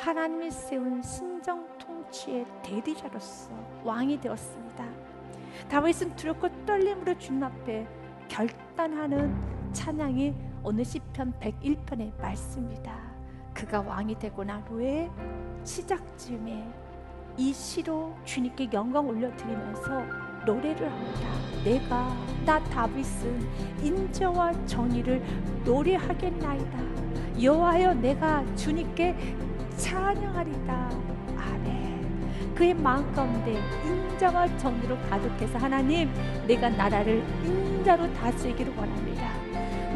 하나님이 세운 신정 통치의 대리자로서 왕이 되었습니다. 다윗은 두렵고 떨림으로 주님 앞에 결단하는 찬양이 오늘 시편 101편의 말씀입니다. 그가 왕이 되고 난 후에 시작쯤에 이 시로 주님께 영광 올려드리면서 노래를 합니다. 나 다윗은 인자와 정의를 노래하겠나이다. 여호와여, 내가 주님께 찬양하리다. 아멘. 그의 마음 가운데 인자와 정의로 가득해서 하나님, 내가 나라를 인자로 다스리기를 원합니다.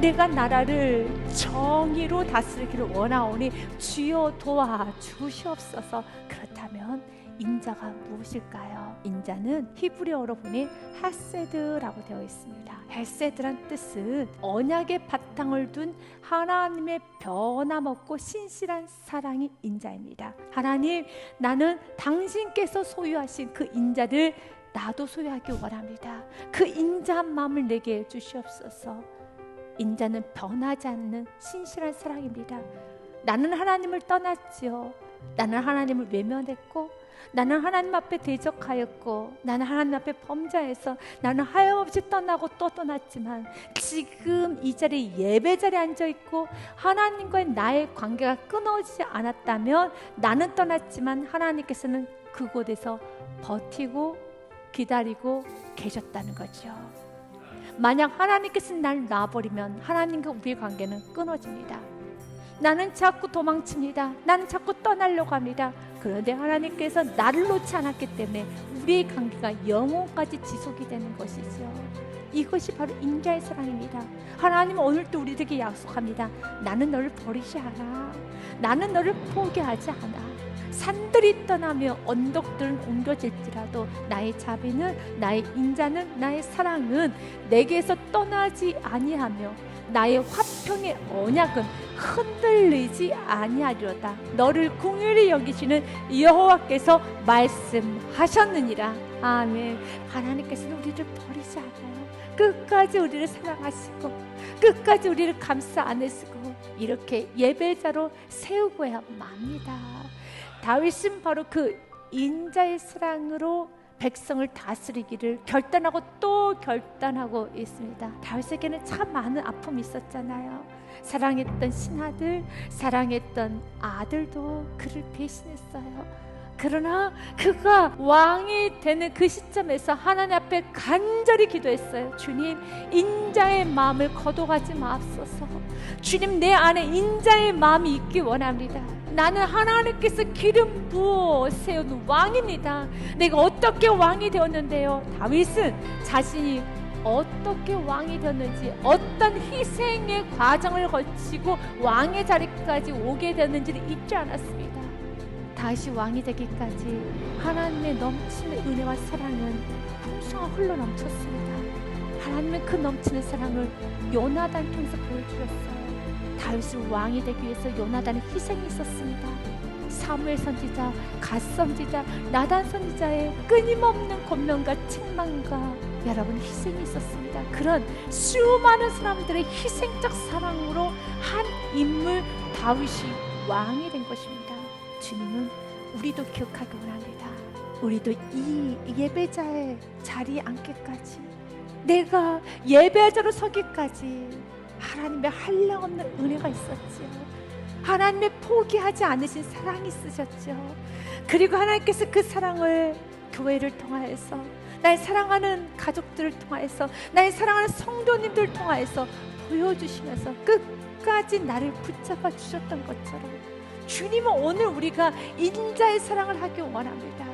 내가 나라를 정의로 다스리기를 원하오니 주여 도와주시옵소서. 그렇다면 인자가 무엇일까요? 인자는 히브리어로 보니 헤세드라고 되어 있습니다. 헤세드란 뜻은 언약의 바탕을 둔 하나님의 변함없고 신실한 사랑이 인자입니다. 하나님, 나는 당신께서 소유하신 그 인자를 나도 소유하기 원합니다. 그 인자한 마음을 내게 주시옵소서. 인자는 변하지 않는 신실한 사랑입니다. 나는 하나님을 떠났지요. 나는 하나님을 외면했고, 나는 하나님 앞에 대적하였고, 나는 하나님 앞에 범죄해서 나는 하염없이 떠나고 또 떠났지만, 지금 이 자리에 예배 자리에 앉아있고 하나님과의 나의 관계가 끊어지지 않았다면 나는 떠났지만 하나님께서는 그곳에서 버티고 기다리고 계셨다는 거죠. 만약 하나님께서 날 놔버리면 하나님과 우리의 관계는 끊어집니다. 나는 자꾸 도망칩니다. 나는 자꾸 떠나려고 합니다. 그런데 하나님께서 나를 놓지 않았기 때문에 우리의 관계가 영원까지 지속이 되는 것이죠. 이것이 바로 인자의 사랑입니다. 하나님은 오늘도 우리에게 약속합니다. 나는 너를 버리지 않아. 나는 너를 포기하지 않아. 산들이 떠나며 언덕들은 옮겨질지라도 나의 자비는, 나의 인자는, 나의 사랑은 내게서 떠나지 아니하며 나의 화평의 언약은 흔들리지 아니하리로다. 너를 긍휼히 여기시는 여호와께서 말씀하셨느니라. 아멘. 하나님께서는 우리를 버리지 않아요. 끝까지 우리를 사랑하시고 끝까지 우리를 감싸 안으시고 이렇게 예배자로 세우고야 맙니다. 다윗은 바로 그 인자의 사랑으로 백성을 다스리기를 결단하고 또 결단하고 있습니다. 다윗에게는 참 많은 아픔이 있었잖아요. 사랑했던 신하들, 사랑했던 아들도 그를 배신했어요. 그러나 그가 왕이 되는 그 시점에서 하나님 앞에 간절히 기도했어요. 주님, 인자의 마음을 거둬가지 마옵소서. 주님, 내 안에 인자의 마음이 있기 원합니다. 나는 하나님께서 기름 부어 세운 왕입니다. 내가 어떻게 왕이 되었는데요? 다윗은 자신이 어떻게 왕이 되었는지, 어떤 희생의 과정을 거치고 왕의 자리까지 오게 되었는지를 잊지 않았습니다. 다시 왕이 되기까지 하나님의 넘치는 은혜와 사랑은 풍성하 흘러 넘쳤습니다. 하나님의 그 넘치는 사랑을 요나단 통해서 보여주셨어요. 다윗이 왕이 되기 위해서 요나단의 희생이 있었습니다. 사무엘 선지자, 갓 선지자, 나단 선지자의 끊임없는 권면과 책망과 여러분 희생이 있었습니다. 그런 수많은 사람들의 희생적 사랑으로 한 인물 다윗이 왕이 된 것입니다. 주님은 우리도 기억하기 원합니다. 우리도 이 예배자의 자리에 앉기까지, 내가 예배자로 서기까지 하나님의 한량없는 은혜가 있었지요. 하나님의 포기하지 않으신 사랑이 있으셨죠. 그리고 하나님께서 그 사랑을 교회를 통하여서, 나의 사랑하는 가족들을 통하여서, 나의 사랑하는 성도님들을 통하여서 보여주시면서 끝까지 나를 붙잡아 주셨던 것처럼 주님은 오늘 우리가 인자의 사랑을 하기 원합니다.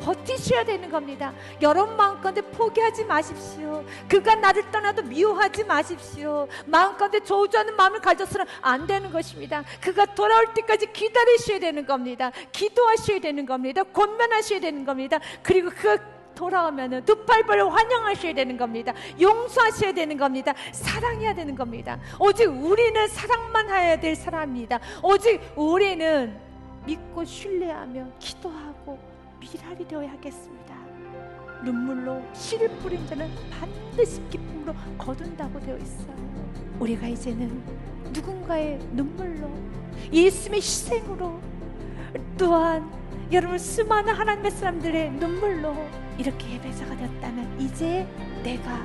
버티셔야 되는 겁니다. 여러분 마음가운데 포기하지 마십시오. 그가 나를 떠나도 미워하지 마십시오. 마음가운데 저주하는 마음을 가져서는 안 되는 것입니다. 그가 돌아올 때까지 기다리셔야 되는 겁니다. 기도하셔야 되는 겁니다. 권면하셔야 되는 겁니다. 그리고 그 돌아오면은 두 팔 벌려 환영하셔야 되는 겁니다. 용서하셔야 되는 겁니다. 사랑해야 되는 겁니다. 오직 우리는 사랑만 해야 될 사람입니다. 오직 우리는 믿고 신뢰하며 기도하고 미랄이 되어야 하겠습니다. 눈물로 씨를 뿌린 자는 반드시 기쁨으로 거둔다고 되어 있어요. 우리가 이제는 누군가의 눈물로, 예수님의 희생으로 또한 여러분 수많은 하나님의 사람들의 눈물로 이렇게 예배자가 되었다면 이제 내가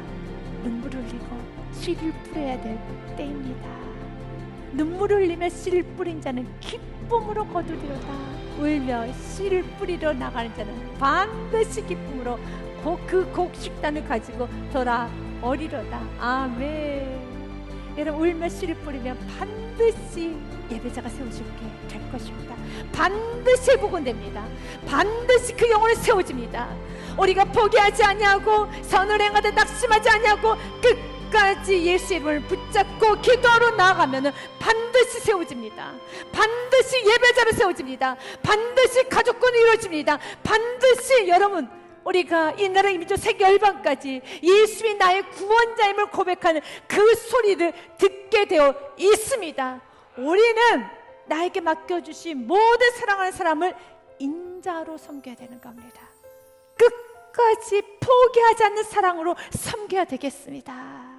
눈물 흘리고 씨를 뿌려야 될 때입니다. 눈물 흘리며 씨를 뿌린 자는 기쁨으로 거두리로다. 울며 씨를 뿌리러 나가는 자는 반드시 기쁨으로 그 곡식단을 가지고 돌아오리로다. 아멘. 여러분 울며 씨를 뿌리면 반드시 예배자가 세워줄게 될 것입니다. 반드시 복원됩니다. 반드시 그 영혼을 세워집니다. 우리가 포기하지 아니하고 선을 행하되 낙심하지 아니하고 끝까지 예수의 이름을 붙잡고 기도하러 나아가면 반드시 세워집니다. 반드시 예배자로 세워집니다. 반드시 가족권이 이루어집니다. 반드시 여러분 우리가 이 나라 이민족 세계 열방까지 예수의 나의 구원자임을 고백하는 그 소리를 듣게 되어 있습니다. 우리는 나에게 맡겨주신 모든 사랑하는 사람을 인자로 섬겨야 되는 겁니다. 끝까지 포기하지 않는 사랑으로 섬겨야 되겠습니다.